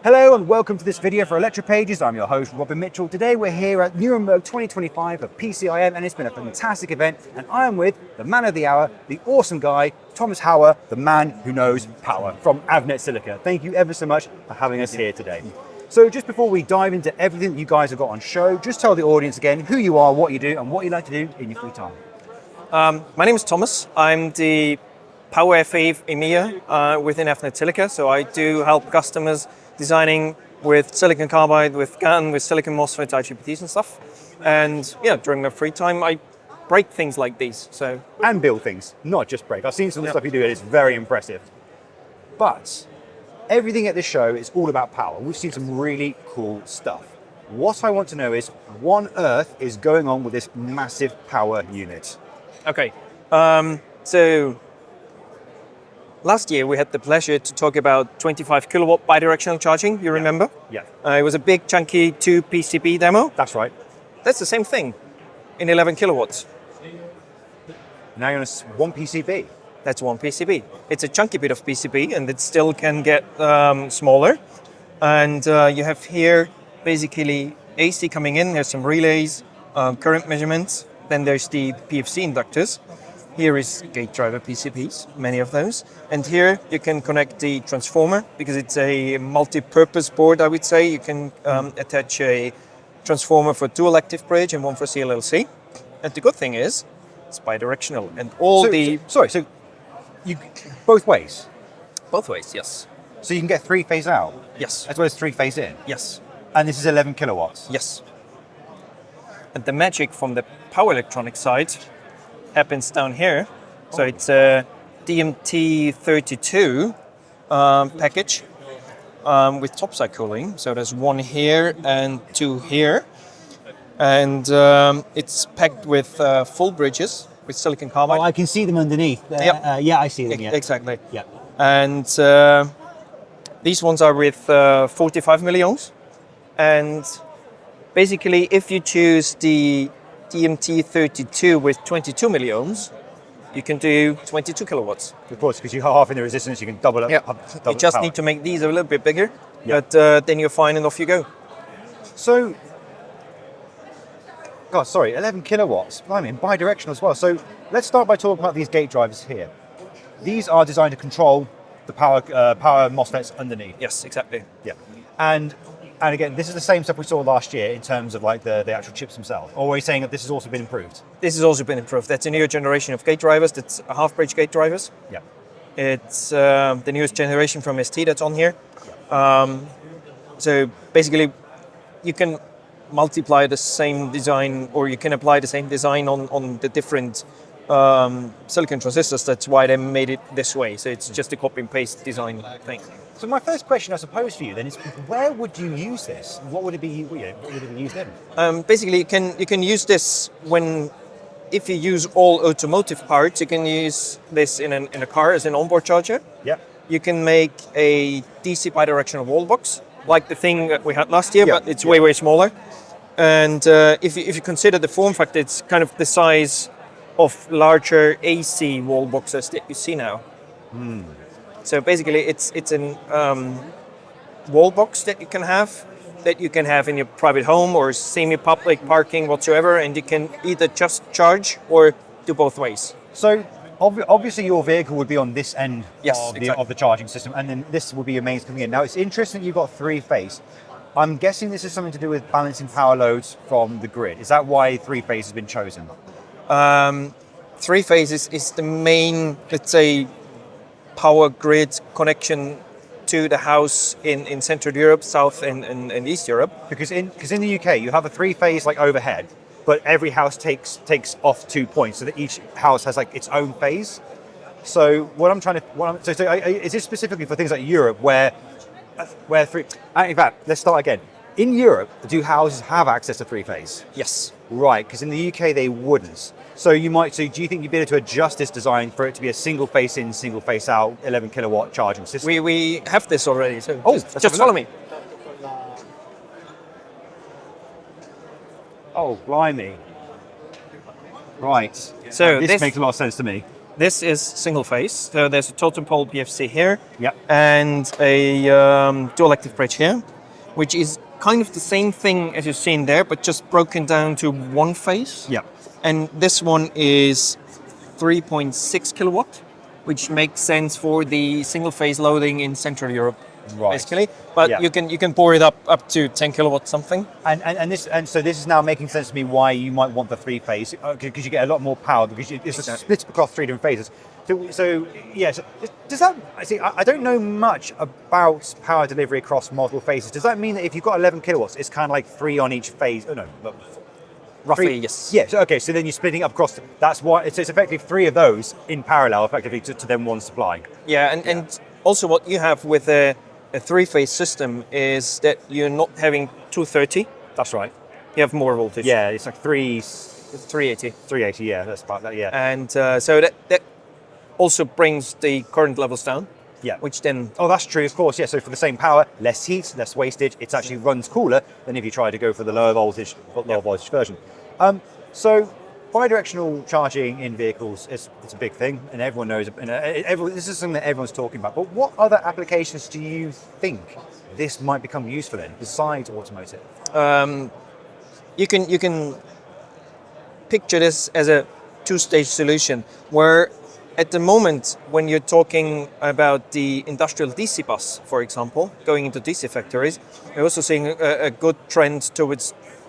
Hello and welcome to this video for Electropages. I'm your host, Robin Mitchell. Today we're here at Nuremberg 2025 at PCIM and it's been a fantastic event and I am with the man of the hour, the awesome guy, Thomas Hauer, the man who knows power from Avnet Silica. Thank you ever so much for having us here today. So just before we dive into everything that you guys have got on show, just tell the audience again who you are, what you do and what you like to do in your free time. My name is Thomas. I'm the Power FA EMEA within Avnet Silica. So I do help customers designing with silicon carbide, with GaN, with silicon MOSFETs, IGBTs and stuff. And yeah, during my free time, I break things like these. And build things, not just break. I've seen some of the stuff you do and it's very impressive. But everything at this show is all about power. We've seen some really cool stuff. What I want to know is what on earth is going on with this massive power unit? Okay, so last year we had the pleasure to talk about 25 kilowatt bidirectional charging, you remember? Yeah. It was a big chunky 2 PCB demo. That's right. That's the same thing in 11 kilowatts. Now you're on one PCB. That's one PCB. It's a chunky bit of PCB and it still can get smaller. And you have here basically AC coming in, there's some relays, current measurements, then there's the PFC inductors. Here is gate driver PCBs, many of those. And here you can connect the transformer because it's a multi-purpose board, I would say. You can attach a transformer for dual active bridge and one for CLLC. And the good thing is, it's bidirectional and So you both ways? Both ways, yes. So you can get three phase out? Yes. As well as three phase in? Yes. And this is 11 kilowatts? Yes. And the magic from the power electronic side happens down here. So it's a DMT32 package with topside cooling. So there's one here and two here. And it's packed with full bridges with silicon carbide. Oh, I can see them underneath. Yep. Yeah, I see them. Yeah. Exactly. Yeah. And these ones are with 45 milliohms. And basically, if you choose the DMT32 with 22 milliohms, you can do 22 kilowatts. Of course, because you half in the resistance, you can double up. Yeah. Double You just power. need to make these a little bit bigger, Yeah. but then you're fine and off you go. So, God, sorry, 11 kilowatts. I mean, bidirectional as well. So let's start by talking about these gate drivers here. These are designed to control the power MOSFETs underneath. Yes, exactly. Yeah. And again, this is the same stuff we saw last year in terms of like the actual chips themselves. Or are you saying that this has also been improved? This has also been improved. That's a newer generation of gate drivers. That's half-bridge gate drivers. Yeah. It's the newest generation from ST that's on here. So basically, you can multiply the same design, or you can apply the same design on the different silicon transistors. That's why they made it this way. So it's just a copy and paste design thing. So my first question, I suppose, for you then is, where would you use this? What would it be? What would it be used in? Basically, you can use this if you use all automotive parts. You can use this in a car as an onboard charger. Yeah. You can make a DC bidirectional wall box, like the thing that we had last year, Yeah. but it's way smaller. And if you consider the form factor, it's kind of the size of larger AC wall boxes that you see now. So basically, it's an wall box that you can have in your private home or semi-public parking whatsoever, and you can either just charge or do both ways. So obviously your vehicle would be on this end Yes, of the charging system, and then this would be your mains coming in. Now it's interesting that you've got three phase. I'm guessing this is something to do with balancing power loads from the grid. Is that why three phase has been chosen? Three phases is the main, let's say, power grid connection to the house in Central Europe, South and East Europe. Because in the UK you have a three phase like overhead, but every house takes off 2 points, so that each house has like its own phase. So is this specifically for things like Europe where three? In fact, let's start again. In Europe, do houses have access to three phase? Yes. Right, because in the UK they wouldn't. So do you think you'd be able to adjust this design for it to be a single face in, single face out, 11 kilowatt charging system? We have this already, so just have a follow look. me. Oh, blimey. Right. So this makes a lot of sense to me. This is single phase. So there's a totem pole PFC here, Yep. and a dual active bridge here, which is kind of the same thing as you've seen there, but just broken down to one phase. Yep. And this one is 3.6 kilowatt, which makes sense for the single phase loading in Central Europe, Right. basically. But Yeah. you can bore it up to 10 kilowatts something. And so this is now making sense to me why you might want the three phase, because you get a lot more power because it's split across three different phases. So yes, does that? I don't know much about power delivery across multiple phases. Does that mean that if you've got 11 kilowatts, it's kind of like 3 on each phase? Oh no, Roughly, three, yes. Yes. Okay. So then you're splitting up across. That's why it's effectively 3 of those in parallel, effectively to then one supply. Yeah, and also what you have with a three-phase system is that you're not having 230. That's right. You have more voltage. Yeah, it's like It's 380. 380. Yeah, that's about that. Yeah. And so that also brings the current levels down. Yeah. Which then... Oh, that's true, of course. Yeah, so for the same power, less heat, less wastage. It actually runs cooler than if you try to go for the lower voltage version. So bidirectional charging in vehicles it's a big thing, and everyone knows. And this is something that everyone's talking about. But what other applications do you think this might become useful in besides automotive? You can picture this as a two-stage solution where at the moment when you're talking about the industrial DC bus, for example, going into DC factories, we're also seeing a good trend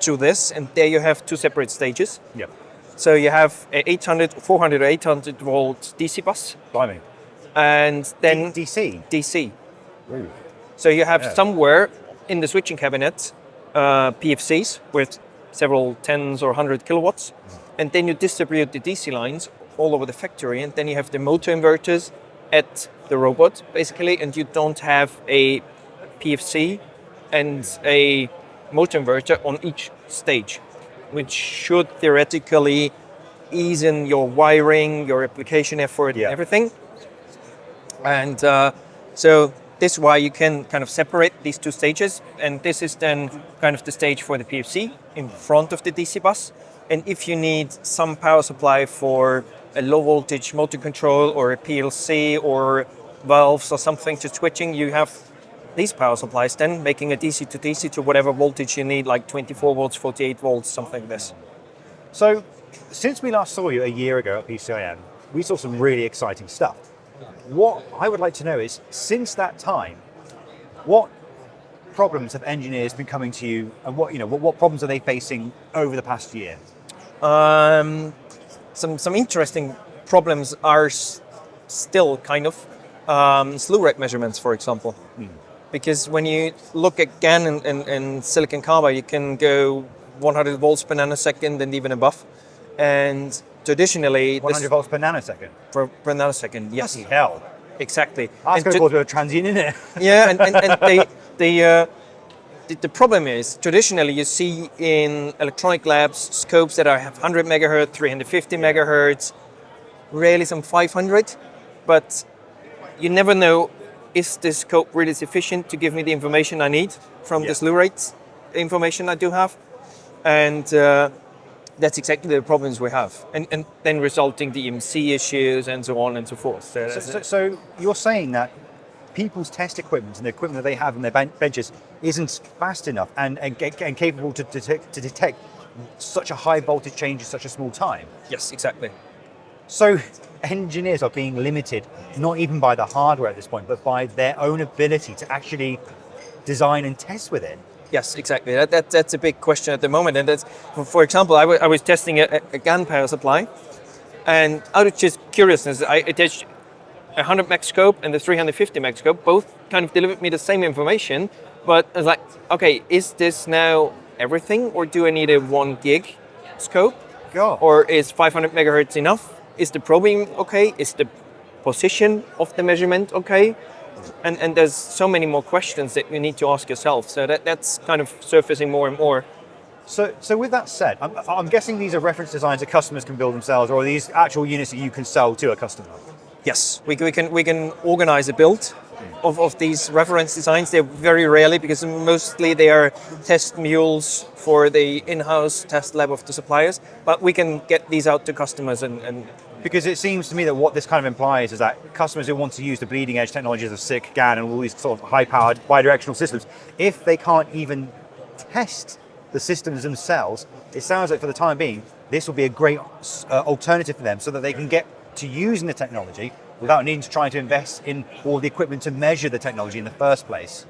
to this, and there you have two separate stages. Yep. So you have a 400 or 800 volt DC bus, Blimey. and then DC. DC. Ooh. So you have somewhere in the switching cabinet PFCs with several tens or 100 kilowatts, and then you distribute the DC lines all over the factory, and then you have the motor inverters at the robot, basically, and you don't have a PFC and a motor inverter on each stage, which should theoretically ease in your wiring, your application effort, and everything. And so this is why you can kind of separate these two stages, and this is then kind of the stage for the PFC in front of the DC bus. And if you need some power supply for a low voltage motor control or a PLC or valves or something to switching, you have these power supplies then making a DC to DC to whatever voltage you need, like 24 volts, 48 volts, something like this. So since we last saw you a year ago at PCIM, we saw some really exciting stuff. What I would like to know is, since that time, what problems have engineers been coming to you, and what problems are they facing over the past year? Some interesting problems are still kind of slew rate measurements, for example. Because when you look at GaN and silicon carbide, you can go 100 volts per nanosecond and even above. And traditionally... 100 volts per nanosecond? Per nanosecond, yes. Bloody hell. Exactly. That's going to cause a bit of a transient, isn't it? Yeah, and the problem is, traditionally you see in electronic labs scopes that have 100 megahertz, 350 megahertz, rarely some 500, but you never know, is this scope really sufficient to give me the information I need from the slew rates information I do have? And that's exactly the problems we have. And then resulting DMC issues and so on and so forth. So you're saying that people's test equipment and the equipment that they have in their benches isn't fast enough and capable to detect such a high voltage change in such a small time? Yes, exactly. So engineers are being limited, not even by the hardware at this point, but by their own ability to actually design and test with it. Yes, exactly. That's a big question at the moment. And that's, for example, I was testing a GaN power supply, and out of just curiousness, I attached a 100 meg scope and the 350 meg scope. Both kind of delivered me the same information, but I was like, okay, is this now everything, or do I need a 1 gig scope? God. Or is 500 megahertz enough? Is the probing okay? Is the position of the measurement okay? And there's so many more questions that you need to ask yourself. So that's kind of surfacing more and more. So with that said, I'm guessing these are reference designs that customers can build themselves, or are these actual units that you can sell to a customer? Yes, we can organize a build of these reference designs. They're very rarely, because mostly they are test mules for the in-house test lab of the suppliers. But we can get these out to customers and Because it seems to me that what this kind of implies is that customers who want to use the bleeding edge technologies of SiC, GaN, and all these sort of high-powered bidirectional systems, if they can't even test the systems themselves, it sounds like for the time being, this will be a great alternative for them so that they can get to using the technology without needing to try to invest in all the equipment to measure the technology in the first place.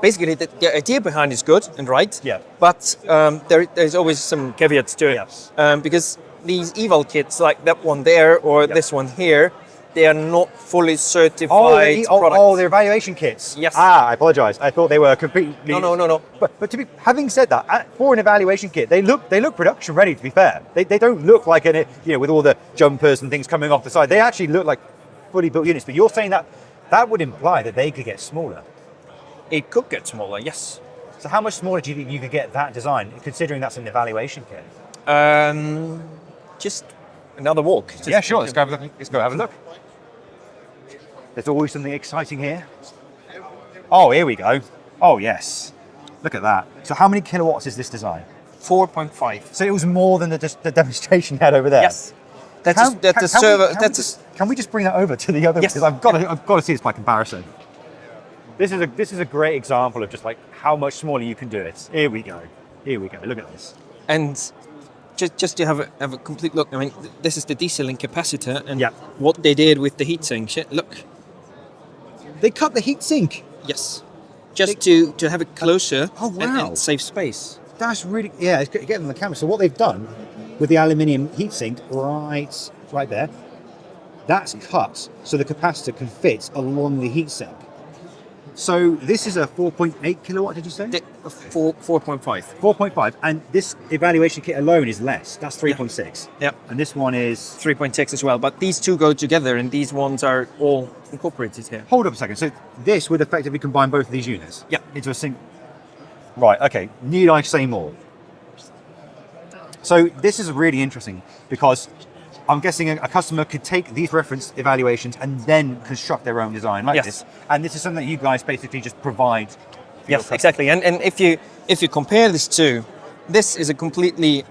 Basically, the idea behind is good and right, Yeah. but there's always some caveats to it. Because these eval kits, like that one there or this one here, they are not fully certified products. They're evaluation kits. Yes. I apologize. I thought they were completely. No. But having said that, for an evaluation kit, they look production ready. To be fair, they don't look like with all the jumpers and things coming off the side. They actually look like fully built units. But you're saying that would imply that they could get smaller. It could get smaller, yes. So how much smaller do you think you could get that design, considering that's an evaluation kit? Just another walk. Yeah, sure. Let's go have a look. There's always something exciting here. Oh, here we go. Oh, yes. Look at that. So how many kilowatts is this design? 4.5. So it was more than the demonstration had over there? Yes. That's the server. Can we just bring that over to the other? Yes. Because I've got to see this by comparison. This is a great example of just like how much smaller you can do it. Here we go. Look at this. And just to have a complete look, I mean, this is the DC-link capacitor, and what they did with the heatsink. Look. They cut the heat sink. Yes. Just to have it closer. Oh, wow. And save space. That's really, it's getting on the camera. So what they've done with the aluminium heatsink right there, that's cut so the capacitor can fit along the heatsink. So this is a 4.8 kilowatt, did you say? 4.5. 4.5, and this evaluation kit alone is less. That's 3.6. Yeah. And this one is 3.6 as well, but these two go together, and these ones are all incorporated here. Hold up a second. So this would effectively combine both of these units? Yeah. Into a single. Right, okay. Need I say more? So this is really interesting because I'm guessing a customer could take these reference evaluations and then construct their own design like this. And this is something that you guys basically just provide. Yes, exactly. And if you compare this to, this is a completely,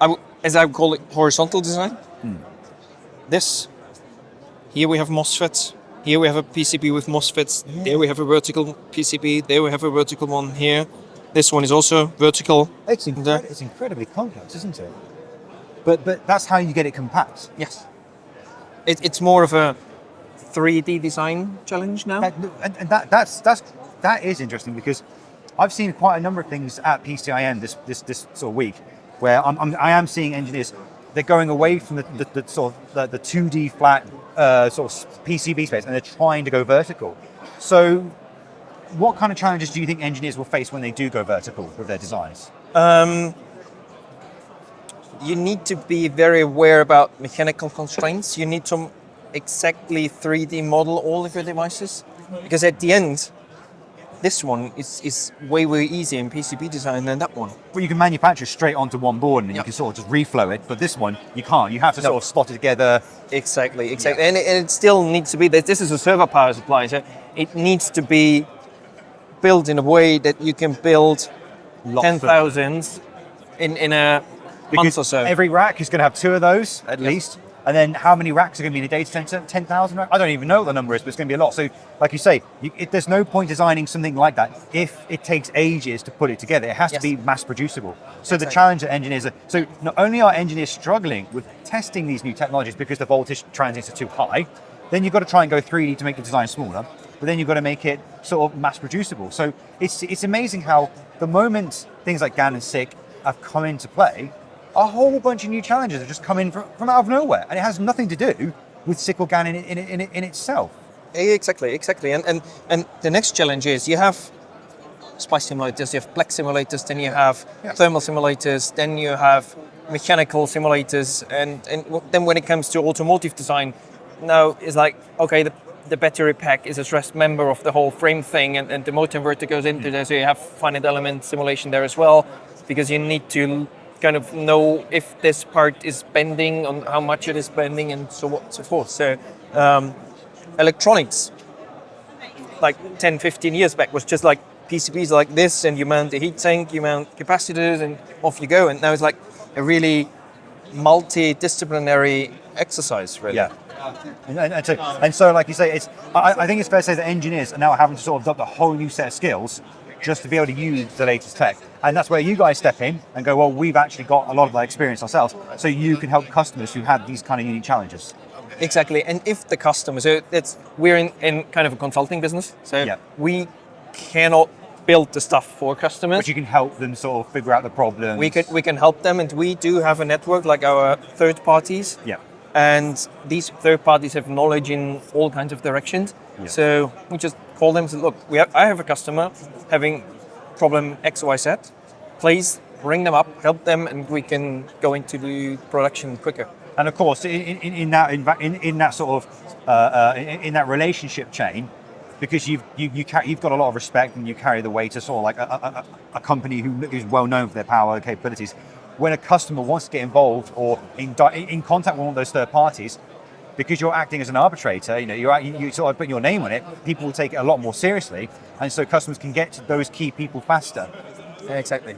as I would call it, horizontal design. This, here we have MOSFETs. Here we have a PCB with MOSFETs. There we have a vertical PCB. There we have a vertical one here. This one is also vertical. It's incredibly complex, isn't it? But that's how you get it compact. Yes. It's more of a 3D design challenge now. That is interesting because I've seen quite a number of things at PCIM this sort of week where I am seeing engineers, they're going away from the sort of the 2D flat sort of PCB space and they're trying to go vertical. So what kind of challenges do you think engineers will face when they do go vertical with their designs? You need to be very aware about mechanical constraints. You need to exactly 3D model all of your devices. Because at the end, this one is way easier in PCB design than that one. Well, you can manufacture straight onto one board and you can sort of just reflow it, but this one, you can't. You have to sort of slot it together. Exactly. And it still needs to be, this is a server power supply, so it needs to be built in a way that you can build 10,000 in a month or so. Every rack is going to have 2 of those at least. And then how many racks are going to be in a data center? 10,000 racks? I don't even know what the number is, but it's going to be a lot. So like you say, there's no point designing something like that if it takes ages to put it together. It has to be mass producible. So the challenge that engineers so not only are engineers struggling with testing these new technologies because the voltage transients are too high, then you've got to try and go 3D to make the design smaller, but then you've got to make it sort of mass producible. So it's amazing how the moment things like GaN and SiC have come into play, a whole bunch of new challenges have just come in from out of nowhere, and it has nothing to do with SiC or GaN in itself. Exactly. And the next challenge is you have SPICE simulators, you have plex simulators, then you have thermal simulators, then you have mechanical simulators, and then when it comes to automotive design, now it's like, okay, the battery pack is a stressed member of the whole frame thing, and the motor inverter goes into there, so you have finite element simulation there as well, because you need to kind of know if this part is bending, on how much it is bending, and so on and so forth. So electronics, like 10, 15 years back, was just like PCBs like this, and you mount the heatsink, you mount capacitors, and off you go. And now it's like a really multidisciplinary exercise, really. Yeah. And so, like you say, I think it's fair to say that engineers are now having to sort of adopt a whole new set of skills just to be able to use the latest tech. And that's where you guys step in and go, well, we've actually got a lot of that experience ourselves, so you can help customers who have these kind of unique challenges. Exactly. And if the customer, so we're in kind of a consulting business, so we cannot build the stuff for customers. But you can help them sort of figure out the problems. We can help them, and we do have a network like our third parties. Yeah. And these third parties have knowledge in all kinds of directions. Yeah. So we just call them and say, look, I have a customer having problem X, Y, Z. Please bring them up, help them, and we can go into the production quicker. And of course, in that sort of in that relationship chain, because you've got a lot of respect and you carry the weight of sort of like a company who's well known for their power capabilities. When a customer wants to get involved or in contact with one of those third parties, because you're acting as an arbitrator, you sort of put your name on it, people will take it a lot more seriously, and so customers can get to those key people faster. Exactly,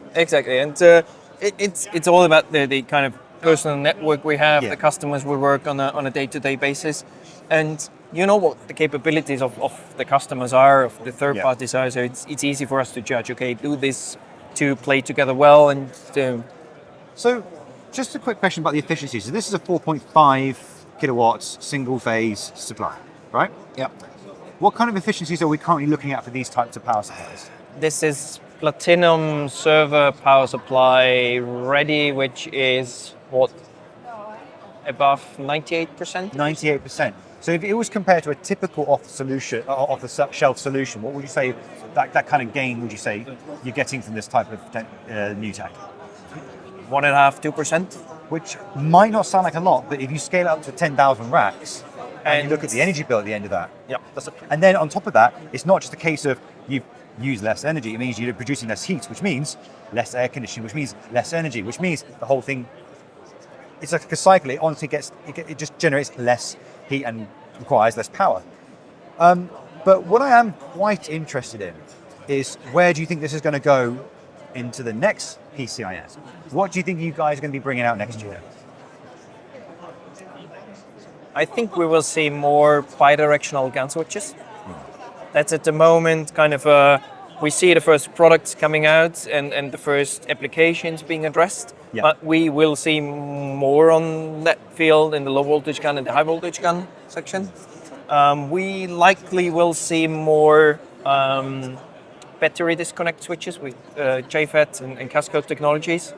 and it's all about the kind of personal network we have, the customers we work on a day-to-day basis, and you know what the capabilities of the customers are, of the third parties are, so it's easy for us to judge. Okay, do this to play together well, and. So, just a quick question about the efficiency. So this is a 4.5 kilowatts single phase supply, right? Yeah. What kind of efficiencies are we currently looking at for these types of power supplies? This is platinum server power supply ready, which is what, above 98%? 98%. So if it was compared to a typical off-the-shelf solution, what would you say that kind of gain would you say you're getting from this type of new tech? 1.5–2%, which might not sound like a lot, but if you scale it up to 10,000 racks and you look at the energy bill at the end of that, and then on top of that, it's not just a case of you've used less energy. It means you're producing less heat, which means less air conditioning, which means less energy, which means the whole thing. It's like a cycle. It honestly it just generates less heat and requires less power. But what I am quite interested in is where do you think this is going to go into the next PCIM? What do you think you guys are going to be bringing out next year? I think we will see more bidirectional GaN switches. That's at the moment kind of we see the first products coming out and the first applications being addressed. Yeah. But we will see more on that field in the low voltage GaN and the high voltage GaN section. We likely will see more battery disconnect switches with JFET and Cascode technologies.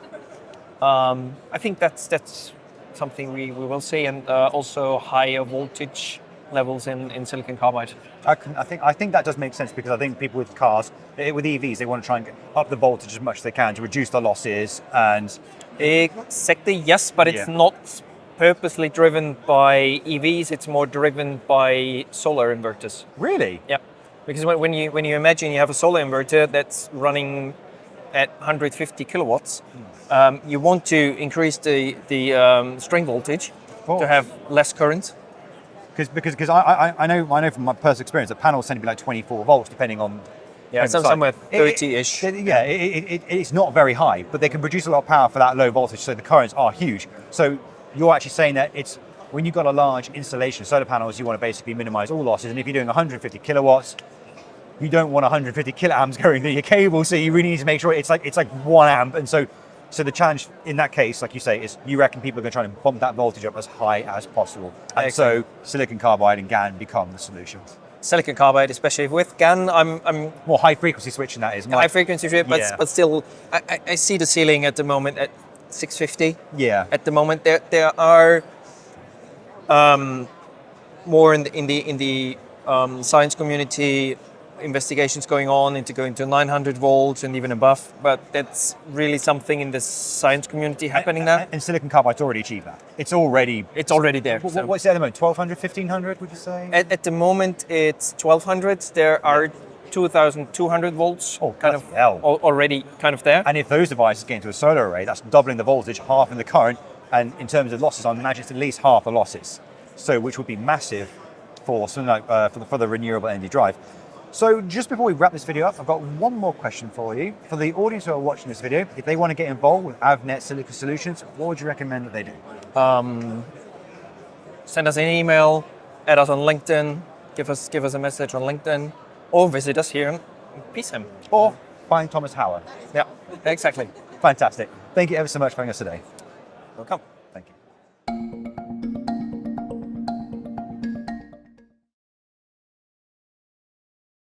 I think that's something we will see, and also higher voltage levels in silicon carbide. I think that does make sense, because I think people with cars, with EVs, they want to try and get up the voltage as much as they can to reduce the losses. And exactly, yes, but it's not purposely driven by EVs. It's more driven by solar inverters. Really? Yeah. Because when you imagine you have a solar inverter that's running at 150 kilowatts, you want to increase the string voltage to have less current. Because I know from my personal experience that panels tend to be like 24 volts depending on. Yeah, somewhere 30-ish. It's not very high, but they can produce a lot of power for that low voltage, so the currents are huge. So you're actually saying that it's when you've got a large installation of solar panels, you want to basically minimize all losses, and if you're doing 150 kilowatts, you don't want 150 kiloamps going through your cable, so you really need to make sure it's like 1 amp. And so the challenge in that case, like you say, is you reckon people are going to try and bump that voltage up as high as possible. And so silicon carbide and GaN become the solution. Silicon carbide, especially with GaN, I'm more high frequency switching. That is high frequency switch, but still, I see the ceiling at the moment at 650. Yeah. At the moment, there are more in the science community investigations going on into going to 900 volts and even above, but that's really something in the science community happening now. And silicon carbide's already achieved that. It's already there. What's it at the moment? 1200, 1500, would you say? At the moment, it's 1200. There are 2200 volts already kind of there. And if those devices get into a solar array, that's doubling the voltage, halving the current, and in terms of losses, I imagine it's at least half the losses. So, which would be massive for something like for the renewable energy drive. So just before we wrap this video up, I've got one more question for you. For the audience who are watching this video, if they want to get involved with Avnet Silica Solutions, what would you recommend that they do? Send us an email, add us on LinkedIn, give us a message on LinkedIn, or visit us here in PCIM. Or find Thomas Hauer. Yeah, exactly. Fantastic. Thank you ever so much for having us today. Welcome.